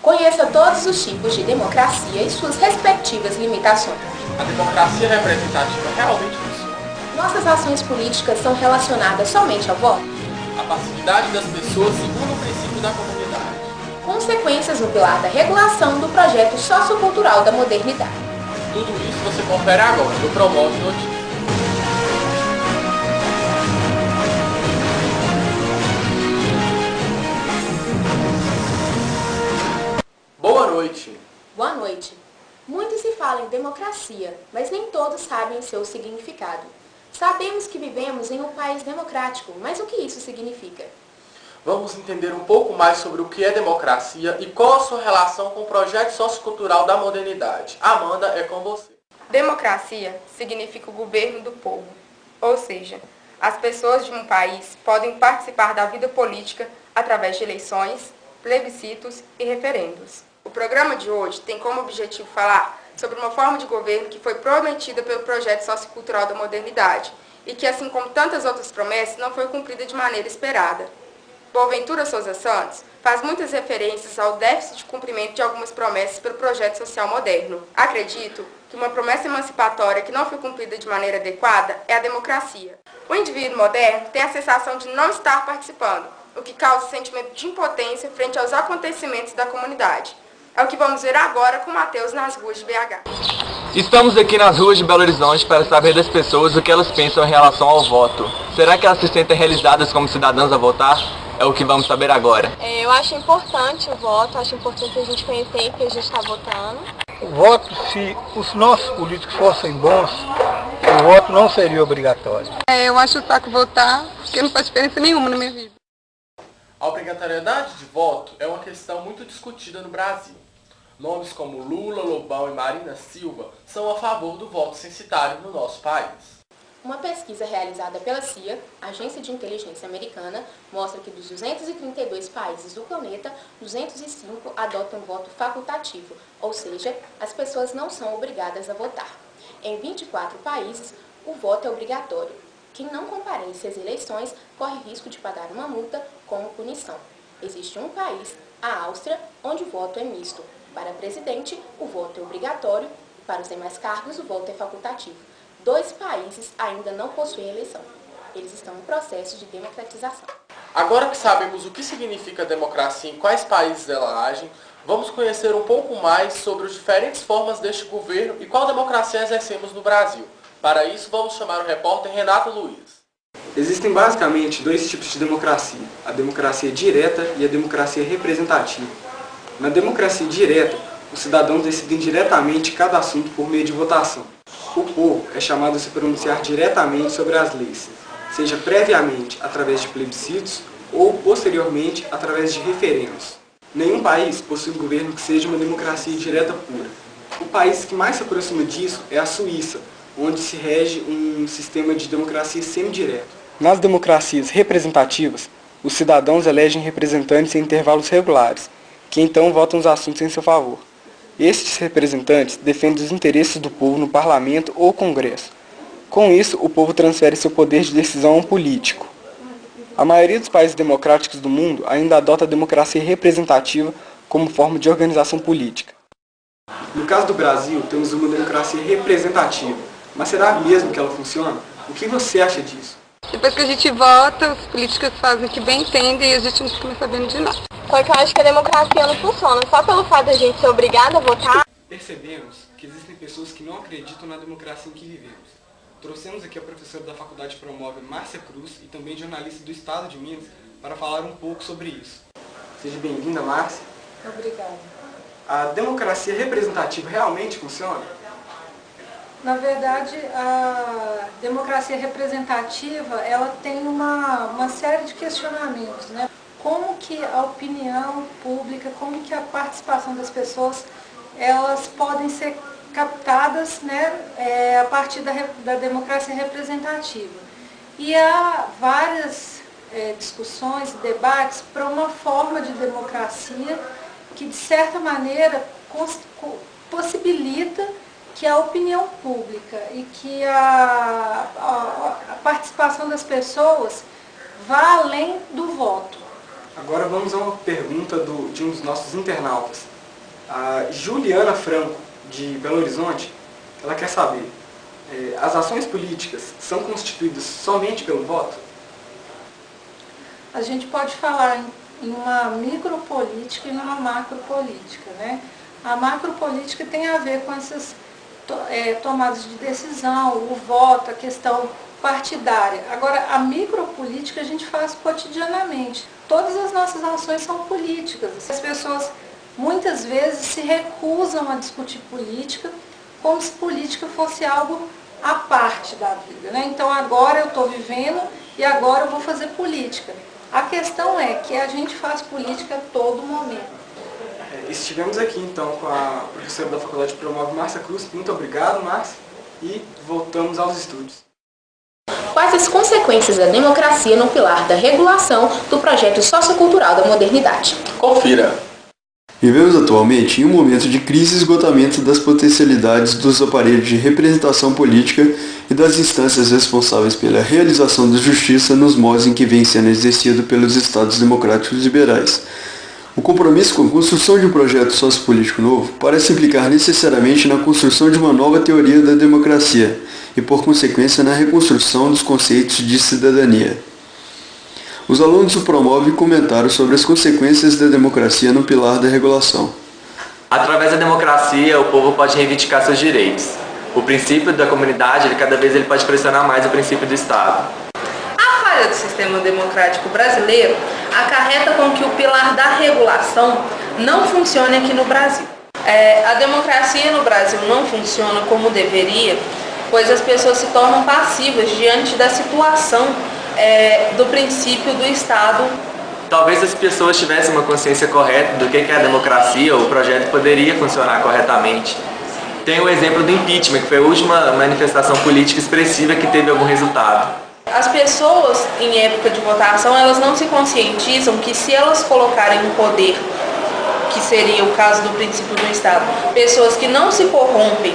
Conheça todos os tipos de democracia e suas respectivas limitações. A democracia representativa realmente funciona? Nossas ações políticas são relacionadas somente ao voto? A passividade das pessoas segundo o princípio da comunidade. Consequências no pilar da regulação do projeto sociocultural da modernidade. Tudo isso você confere agora no Promove Notícias. Boa noite. Boa noite. Muito se fala em democracia, mas nem todos sabem o seu significado. Sabemos que vivemos em um país democrático, mas o que isso significa? Vamos entender um pouco mais sobre o que é democracia e qual a sua relação com o projeto sociocultural da modernidade. Amanda, é com você. Democracia significa o governo do povo, ou seja, as pessoas de um país podem participar da vida política através de eleições, plebiscitos e referendos. O programa de hoje tem como objetivo falar sobre uma forma de governo que foi prometida pelo projeto sociocultural da modernidade e que, assim como tantas outras promessas, não foi cumprida de maneira esperada. Boaventura Souza Santos faz muitas referências ao déficit de cumprimento de algumas promessas pelo projeto social moderno. Acredito que uma promessa emancipatória que não foi cumprida de maneira adequada é a democracia. O indivíduo moderno tem a sensação de não estar participando, o que causa sentimento de impotência frente aos acontecimentos da comunidade. É o que vamos ver agora com o Matheus nas ruas de BH. Estamos aqui nas ruas de Belo Horizonte para saber das pessoas o que elas pensam em relação ao voto. Será que elas se sentem realizadas como cidadãs a votar? É o que vamos saber agora. Eu acho importante o voto, acho importante a gente conhecer que a gente está votando. O voto, se os nossos políticos fossem bons, o voto não seria obrigatório. Eu acho saco votar, porque não faz diferença nenhuma na minha vida. A obrigatoriedade de voto é uma questão muito discutida no Brasil. Nomes como Lula, Lobão e Marina Silva são a favor do voto censitário no nosso país. Uma pesquisa realizada pela CIA, Agência de Inteligência Americana, mostra que dos 232 países do planeta, 205 adotam voto facultativo, ou seja, as pessoas não são obrigadas a votar. Em 24 países, o voto é obrigatório. Quem não comparece às eleições corre risco de pagar uma multa como punição. Existe um país, a Áustria, onde o voto é misto. Para presidente, o voto é obrigatório e para os demais cargos, o voto é facultativo. 2 países ainda não possuem eleição. Eles estão em processo de democratização. Agora que sabemos o que significa democracia e em quais países ela age, vamos conhecer um pouco mais sobre as diferentes formas deste governo e qual democracia exercemos no Brasil. Para isso, vamos chamar o repórter Renato Luiz. Existem basicamente 2 tipos de democracia, a democracia direta e a democracia representativa. Na democracia direta, os cidadãos decidem diretamente cada assunto por meio de votação. O povo é chamado a se pronunciar diretamente sobre as leis, seja previamente através de plebiscitos ou posteriormente através de referendos. Nenhum país possui um governo que seja uma democracia direta pura. O país que mais se aproxima disso é a Suíça, onde se rege um sistema de democracia semidireta. Nas democracias representativas, os cidadãos elegem representantes em intervalos regulares, que então votam os assuntos em seu favor. Estes representantes defendem os interesses do povo no parlamento ou congresso. Com isso, o povo transfere seu poder de decisão a um político. A maioria dos países democráticos do mundo ainda adota a democracia representativa como forma de organização política. No caso do Brasil, temos uma democracia representativa. Mas será mesmo que ela funciona? O que você acha disso? Depois que a gente vota, os políticos fazem o que bem entendem e a gente não fica sabendo de nada. Porque eu acho que a democracia não funciona só pelo fato de a gente ser obrigada a votar. Percebemos que existem pessoas que não acreditam na democracia em que vivemos. Trouxemos aqui a professora da Faculdade Promove, Márcia Cruz, e também jornalista do Estado de Minas, para falar um pouco sobre isso. Seja bem-vinda, Márcia. Obrigada. A democracia representativa realmente funciona? Na verdade, a democracia representativa, ela tem uma série de questionamentos, né? Como que a opinião pública, como que a participação das pessoas, elas podem ser captadas, né, a partir da democracia representativa. E há várias discussões, debates para uma forma de democracia que, de certa maneira, possibilita que a opinião pública e que a participação das pessoas vá além do voto. Agora vamos a uma pergunta de um dos nossos internautas. A Juliana Franco, de Belo Horizonte, ela quer saber, as ações políticas são constituídas somente pelo voto? A gente pode falar em uma micropolítica e numa macropolítica, né? A macropolítica tem a ver com essas tomadas de decisão, o voto, a questão partidária. Agora, a micropolítica a gente faz cotidianamente. Todas as nossas ações são políticas. As pessoas muitas vezes se recusam a discutir política como se política fosse algo à parte da vida, né? Então agora eu estou vivendo e agora eu vou fazer política. A questão é que a gente faz política a todo momento. Estivemos aqui então com a professora da Faculdade Promove, Márcia Cruz. Muito obrigado, Márcia. E voltamos aos estúdios. Quais as consequências da democracia no pilar da regulação do projeto sociocultural da modernidade? Confira! Vivemos atualmente em um momento de crise e esgotamento das potencialidades dos aparelhos de representação política e das instâncias responsáveis pela realização da justiça nos modos em que vem sendo exercido pelos Estados democráticos liberais. O compromisso com a construção de um projeto sociopolítico novo parece implicar necessariamente na construção de uma nova teoria da democracia e, por consequência, na reconstrução dos conceitos de cidadania. Os alunos do Promove comentaram sobre as consequências da democracia no pilar da regulação. Através da democracia, o povo pode reivindicar seus direitos. O princípio da comunidade, cada vez ele pode pressionar mais o princípio do Estado. A falha do sistema democrático brasileiro acarreta com que o pilar da regulação não funcione aqui no Brasil. A democracia no Brasil não funciona como deveria, pois as pessoas se tornam passivas diante da situação do princípio do Estado. Talvez as pessoas tivessem uma consciência correta do que é a democracia, o projeto poderia funcionar corretamente. Tem o exemplo do impeachment, que foi a última manifestação política expressiva que teve algum resultado. As pessoas, em época de votação, elas não se conscientizam que se elas colocarem no poder, que seria o caso do princípio do Estado, pessoas que não se corrompem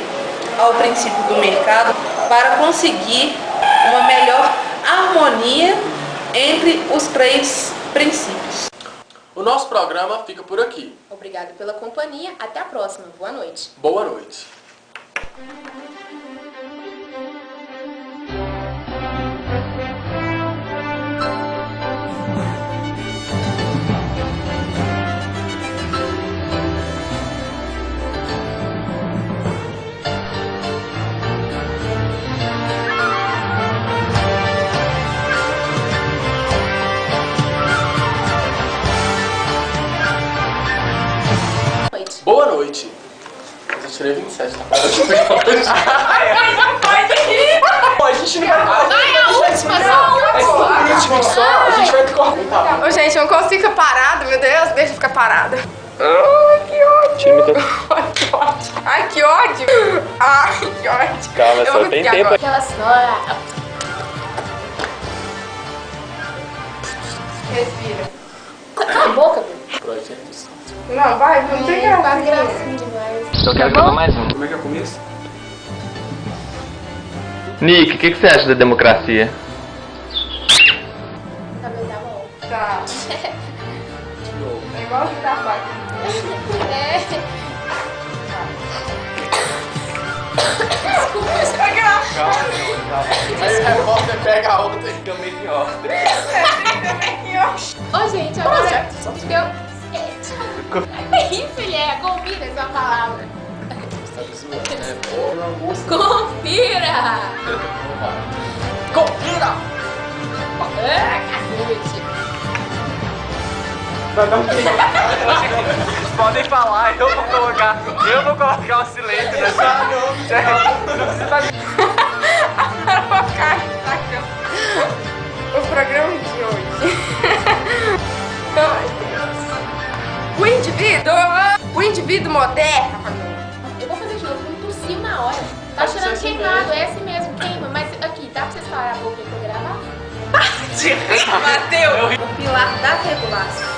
ao princípio do mercado, para conseguir uma melhor harmonia entre os três princípios. O nosso programa fica por aqui. Obrigado pela companhia. Até a próxima. Boa noite. Boa noite. Boa noite. Eu tirei 27, tá parado de hoje. A gente não vai a gente vai cortar. Ô, gente, eu não consigo ficar parada, meu Deus, deixa eu ficar parada. Ai, que ódio. Ai, que ódio. Ai, que ódio. Calma, só tem tempo. Aquela senhora. Respira. Cala a boca, velho. Não, vai, não tem gracinha demais. Eu quero gravar mais um. Como é que é o começo? Nick, o que você acha da democracia? Também tá bom. Tá. É igual de trabalho. Desculpa, você vai gravar. Aí o repórter pega a outra e fica meio que ó. Ô, gente, agora... Filha, confira essa palavra. Confira! Confira! Cacete! Vocês podem falar, eu vou colocar o silêncio nessa. Não precisa. O programa de hoje. O indivíduo moderno. Eu vou fazer de novo, não tossiu na hora. Tá cheirando queimado, é assim mesmo, queima. Mas aqui, dá pra vocês parar a boca pra eu gravar? Mateus! O pilar da regulação.